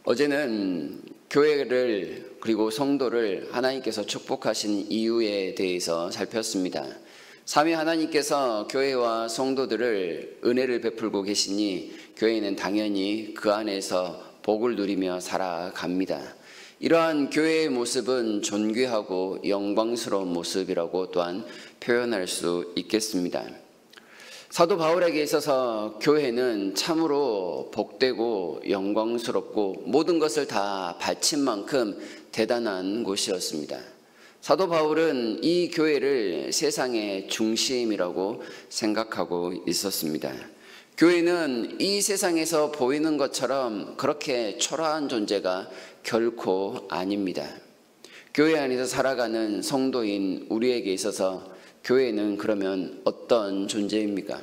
어제는 교회를 그리고 성도를 하나님께서 축복하신 이유에 대해서 살폈습니다. 삼위 하나님께서 교회와 성도들을 은혜를 베풀고 계시니 교회는 당연히 그 안에서 복을 누리며 살아갑니다. 이러한 교회의 모습은 존귀하고 영광스러운 모습이라고 또한 표현할 수 있겠습니다. 사도 바울에게 있어서 교회는 참으로 복되고 영광스럽고 모든 것을 다 바친 만큼 대단한 곳이었습니다. 사도 바울은 이 교회를 세상의 중심이라고 생각하고 있었습니다. 교회는 이 세상에서 보이는 것처럼 그렇게 초라한 존재가 결코 아닙니다. 교회 안에서 살아가는 성도인 우리에게 있어서 교회는 그러면 어떤 존재입니까?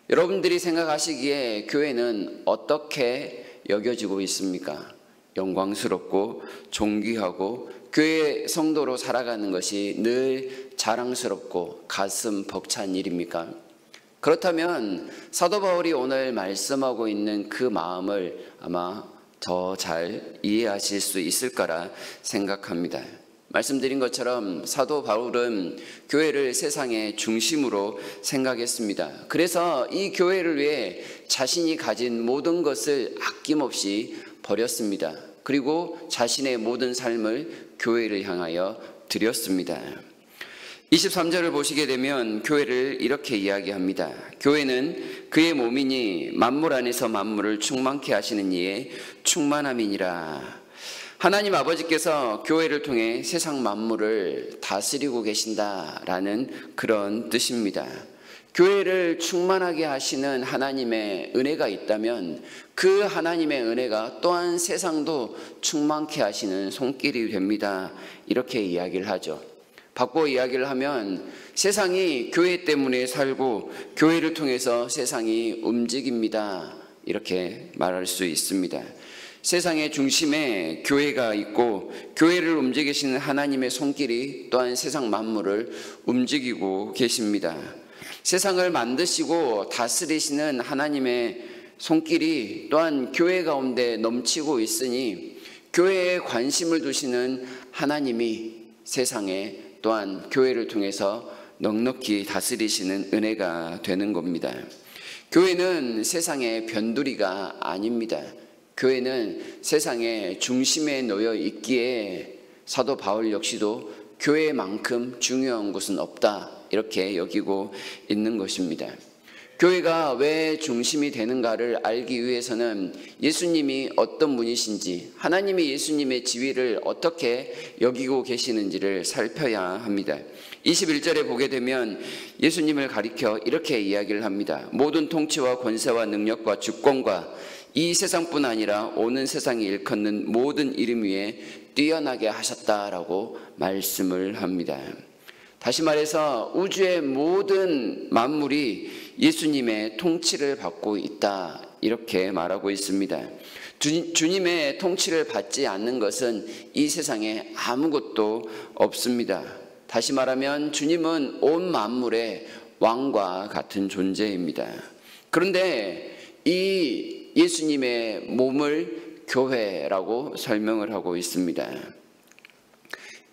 여러분들이 생각하시기에 교회는 어떻게 여겨지고 있습니까? 영광스럽고 존귀하고 교회 성도로 살아가는 것이 늘 자랑스럽고 가슴 벅찬 일입니까? 그렇다면 사도 바울이 오늘 말씀하고 있는 그 마음을 아마 더 잘 이해하실 수 있을 거라 생각합니다. 말씀드린 것처럼 사도 바울은 교회를 세상의 중심으로 생각했습니다. 그래서 이 교회를 위해 자신이 가진 모든 것을 아낌없이 버렸습니다. 그리고 자신의 모든 삶을 교회를 향하여 드렸습니다. 23절을 보시게 되면 교회를 이렇게 이야기합니다. 교회는 그의 몸이니 만물 안에서 만물을 충만케 하시는 이의 충만함이니라. 하나님 아버지께서 교회를 통해 세상 만물을 다스리고 계신다라는 그런 뜻입니다. 교회를 충만하게 하시는 하나님의 은혜가 있다면 그 하나님의 은혜가 또한 세상도 충만케 하시는 손길이 됩니다. 이렇게 이야기를 하죠. 바꿔 이야기를 하면 세상이 교회 때문에 살고 교회를 통해서 세상이 움직입니다. 이렇게 말할 수 있습니다. 세상의 중심에 교회가 있고 교회를 움직이시는 하나님의 손길이 또한 세상 만물을 움직이고 계십니다. 세상을 만드시고 다스리시는 하나님의 손길이 또한 교회 가운데 넘치고 있으니 교회에 관심을 두시는 하나님이 세상에 또한 교회를 통해서 넉넉히 다스리시는 은혜가 되는 겁니다. 교회는 세상의 변두리가 아닙니다. 교회는 세상의 중심에 놓여 있기에 사도 바울 역시도 교회만큼 중요한 곳은 없다 이렇게 여기고 있는 것입니다. 교회가 왜 중심이 되는가를 알기 위해서는 예수님이 어떤 분이신지 하나님이 예수님의 지위를 어떻게 여기고 계시는지를 살펴야 합니다. 21절에 보게 되면 예수님을 가리켜 이렇게 이야기를 합니다. 모든 통치와 권세와 능력과 주권과 이 세상뿐 아니라 오는 세상에 일컫는 모든 이름 위에 뛰어나게 하셨다라고 말씀을 합니다. 다시 말해서 우주의 모든 만물이 예수님의 통치를 받고 있다 이렇게 말하고 있습니다. 주님의 통치를 받지 않는 것은 이 세상에 아무것도 없습니다. 다시 말하면 주님은 온 만물의 왕과 같은 존재입니다. 그런데 이 예수님의 몸을 교회라고 설명을 하고 있습니다.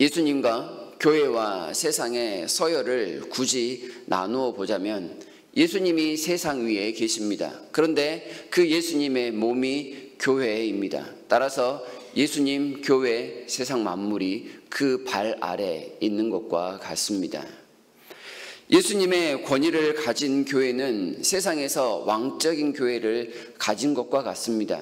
예수님과 교회와 세상의 서열을 굳이 나누어 보자면 예수님이 세상 위에 계십니다. 그런데 그 예수님의 몸이 교회입니다. 따라서 예수님, 교회, 세상 만물이 그 발 아래 있는 것과 같습니다. 예수님의 권위를 가진 교회는 세상에서 왕적인 교회를 가진 것과 같습니다.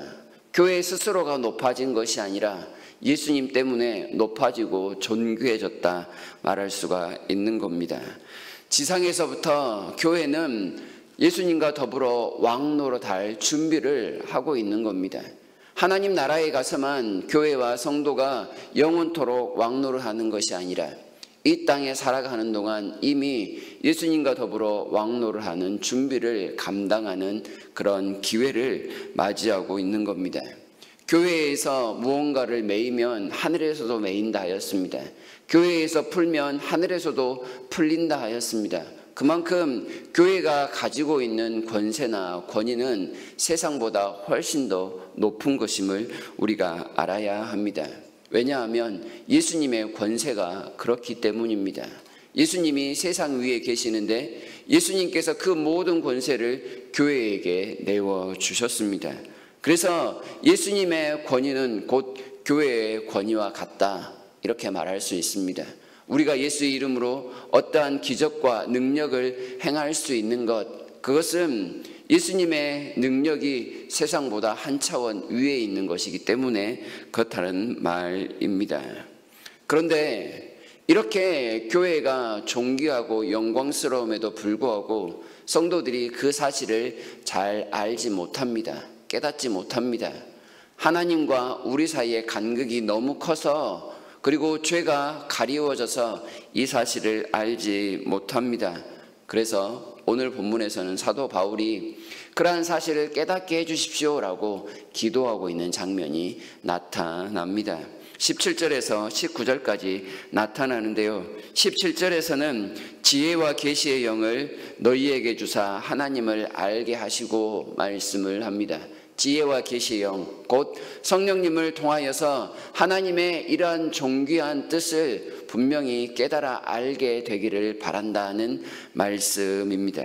교회 스스로가 높아진 것이 아니라 예수님 때문에 높아지고 존귀해졌다 말할 수가 있는 겁니다. 지상에서부터 교회는 예수님과 더불어 왕 노릇할 준비를 하고 있는 겁니다. 하나님 나라에 가서만 교회와 성도가 영원토록 왕 노릇하는 것이 아니라 이 땅에 살아가는 동안 이미 예수님과 더불어 왕 노릇하는 준비를 감당하는 그런 기회를 맞이하고 있는 겁니다. 교회에서 무언가를 메이면 하늘에서도 메인다 하였습니다. 교회에서 풀면 하늘에서도 풀린다 하였습니다. 그만큼 교회가 가지고 있는 권세나 권위는 세상보다 훨씬 더 높은 것임을 우리가 알아야 합니다. 왜냐하면 예수님의 권세가 그렇기 때문입니다. 예수님이 세상 위에 계시는데 예수님께서 그 모든 권세를 교회에게 내어주셨습니다. 그래서 예수님의 권위는 곧 교회의 권위와 같다, 이렇게 말할 수 있습니다. 우리가 예수의 이름으로 어떠한 기적과 능력을 행할 수 있는 것, 그것은 예수님의 능력이 세상보다 한 차원 위에 있는 것이기 때문에 그렇다는 말입니다. 그런데 이렇게 교회가 존귀하고 영광스러움에도 불구하고 성도들이 그 사실을 잘 알지 못합니다. 깨닫지 못합니다. 하나님과 우리 사이의 간극이 너무 커서, 그리고 죄가 가리워져서 이 사실을 알지 못합니다. 그래서 오늘 본문에서는 사도 바울이 그러한 사실을 깨닫게 해주십시오라고 기도하고 있는 장면이 나타납니다. 17절에서 19절까지 나타나는데요. 17절에서는 지혜와 계시의 영을 너희에게 주사 하나님을 알게 하시고 말씀을 합니다. 지혜와 계시의 영, 곧 성령님을 통하여서 하나님의 이러한 존귀한 뜻을 분명히 깨달아 알게 되기를 바란다는 말씀입니다.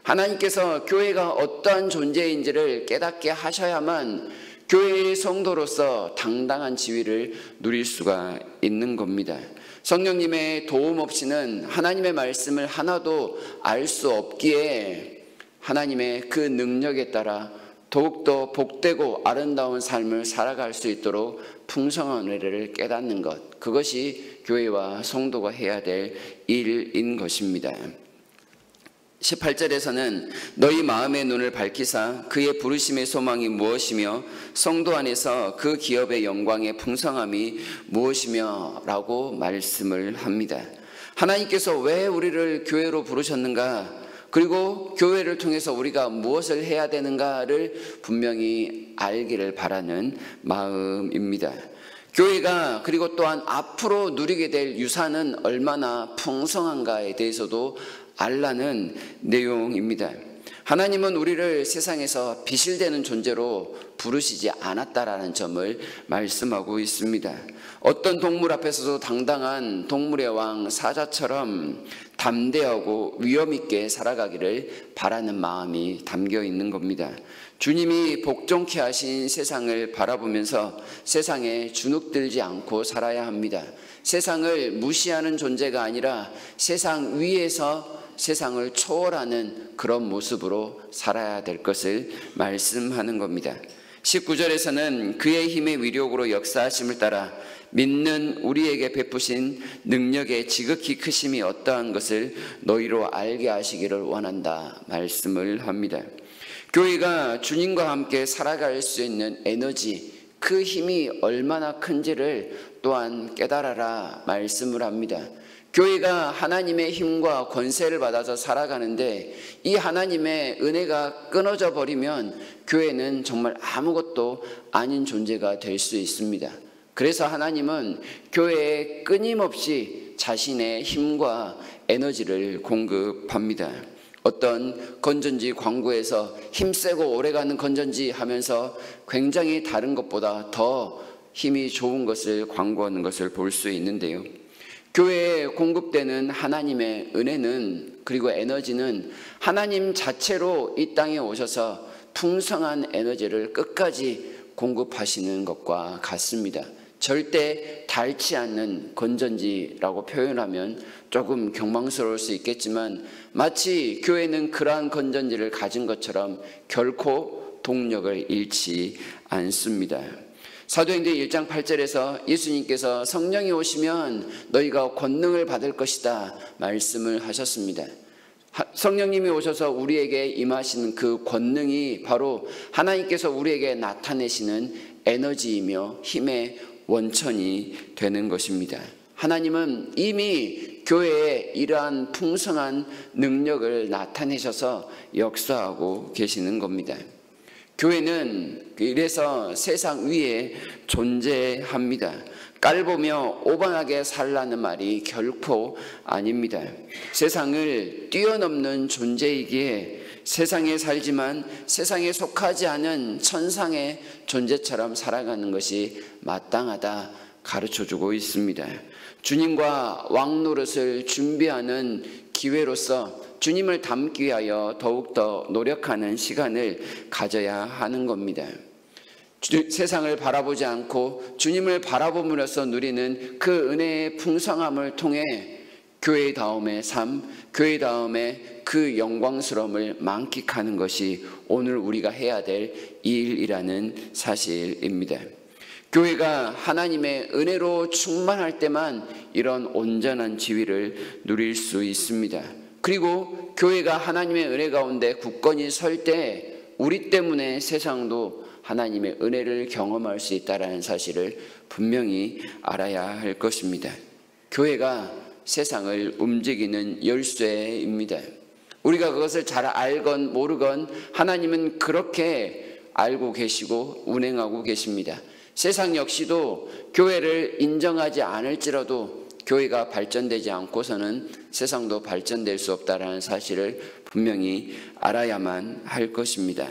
하나님께서 교회가 어떠한 존재인지를 깨닫게 하셔야만 교회의 성도로서 당당한 지위를 누릴 수가 있는 겁니다. 성령님의 도움 없이는 하나님의 말씀을 하나도 알 수 없기에 하나님의 그 능력에 따라 더욱더 복되고 아름다운 삶을 살아갈 수 있도록 풍성한 은혜를 깨닫는 것, 그것이 교회와 성도가 해야 될 일인 것입니다. 18절에서는 너희 마음의 눈을 밝히사 그의 부르심의 소망이 무엇이며 성도 안에서 그 기업의 영광의 풍성함이 무엇이며 라고 말씀을 합니다. 하나님께서 왜 우리를 교회로 부르셨는가, 그리고 교회를 통해서 우리가 무엇을 해야 되는가를 분명히 알기를 바라는 마음입니다. 교회가 그리고 또한 앞으로 누리게 될 유산은 얼마나 풍성한가에 대해서도 알라는 내용입니다. 하나님은 우리를 세상에서 비실대는 존재로 부르시지 않았다라는 점을 말씀하고 있습니다. 어떤 동물 앞에서도 당당한 동물의 왕 사자처럼 담대하고 위험 있게 살아가기를 바라는 마음이 담겨 있는 겁니다. 주님이 복종케 하신 세상을 바라보면서 세상에 주눅들지 않고 살아야 합니다. 세상을 무시하는 존재가 아니라 세상 위에서 세상을 초월하는 그런 모습으로 살아야 될 것을 말씀하는 겁니다. 19절에서는 그의 힘의 위력으로 역사하심을 따라 믿는 우리에게 베푸신 능력의 지극히 크심이 어떠한 것을 너희로 알게 하시기를 원한다 말씀을 합니다. 교회가 주님과 함께 살아갈 수 있는 에너지, 그 힘이 얼마나 큰지를 또한 깨달아라 말씀을 합니다. 교회가 하나님의 힘과 권세를 받아서 살아가는데 이 하나님의 은혜가 끊어져 버리면 교회는 정말 아무것도 아닌 존재가 될 수 있습니다. 그래서 하나님은 교회에 끊임없이 자신의 힘과 에너지를 공급합니다. 어떤 건전지 광고에서 힘세고 오래가는 건전지 하면서 굉장히 다른 것보다 더 힘이 좋은 것을 광고하는 것을 볼 수 있는데요. 교회에 공급되는 하나님의 은혜는, 그리고 에너지는 하나님 자체로 이 땅에 오셔서 풍성한 에너지를 끝까지 공급하시는 것과 같습니다. 절대 닳지 않는 건전지라고 표현하면 조금 경망스러울 수 있겠지만 마치 교회는 그러한 건전지를 가진 것처럼 결코 동력을 잃지 않습니다. 사도행전 1장 8절에서 예수님께서 성령이 오시면 너희가 권능을 받을 것이다 말씀을 하셨습니다. 성령님이 오셔서 우리에게 임하시는 그 권능이 바로 하나님께서 우리에게 나타내시는 에너지이며 힘의 원천이 되는 것입니다. 하나님은 이미 교회에 이러한 풍성한 능력을 나타내셔서 역사하고 계시는 겁니다. 교회는 이래서 세상 위에 존재합니다. 깔보며 오만하게 살라는 말이 결코 아닙니다. 세상을 뛰어넘는 존재이기에 세상에 살지만 세상에 속하지 않은 천상의 존재처럼 살아가는 것이 마땅하다 가르쳐주고 있습니다. 주님과 왕노릇을 준비하는 기회로서 주님을 닮기 위하여 더욱더 노력하는 시간을 가져야 하는 겁니다. 세상을 바라보지 않고 주님을 바라봄으로써 누리는 그 은혜의 풍성함을 통해 교회다움의 삶, 교회다움의 그 영광스러움을 만끽하는 것이 오늘 우리가 해야 될 일이라는 사실입니다. 교회가 하나님의 은혜로 충만할 때만 이런 온전한 지위를 누릴 수 있습니다. 그리고 교회가 하나님의 은혜 가운데 굳건히 설 때 우리 때문에 세상도 하나님의 은혜를 경험할 수 있다는 사실을 분명히 알아야 할 것입니다. 교회가 세상을 움직이는 열쇠입니다. 우리가 그것을 잘 알건 모르건 하나님은 그렇게 알고 계시고 운행하고 계십니다. 세상 역시도 교회를 인정하지 않을지라도 교회가 발전되지 않고서는 세상도 발전될 수 없다는 사실을 분명히 알아야만 할 것입니다.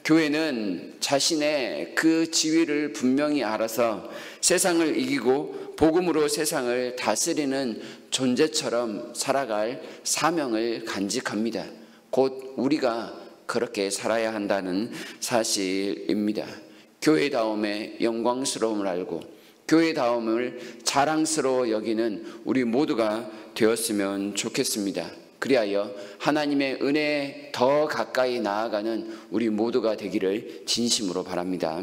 교회는 자신의 그 지위를 분명히 알아서 세상을 이기고 복음으로 세상을 다스리는 존재처럼 살아갈 사명을 간직합니다. 곧 우리가 그렇게 살아야 한다는 사실입니다. 교회다움의 영광스러움을 알고 교회다움을 자랑스러워 여기는 우리 모두가 되었으면 좋겠습니다. 그리하여 하나님의 은혜에 더 가까이 나아가는 우리 모두가 되기를 진심으로 바랍니다.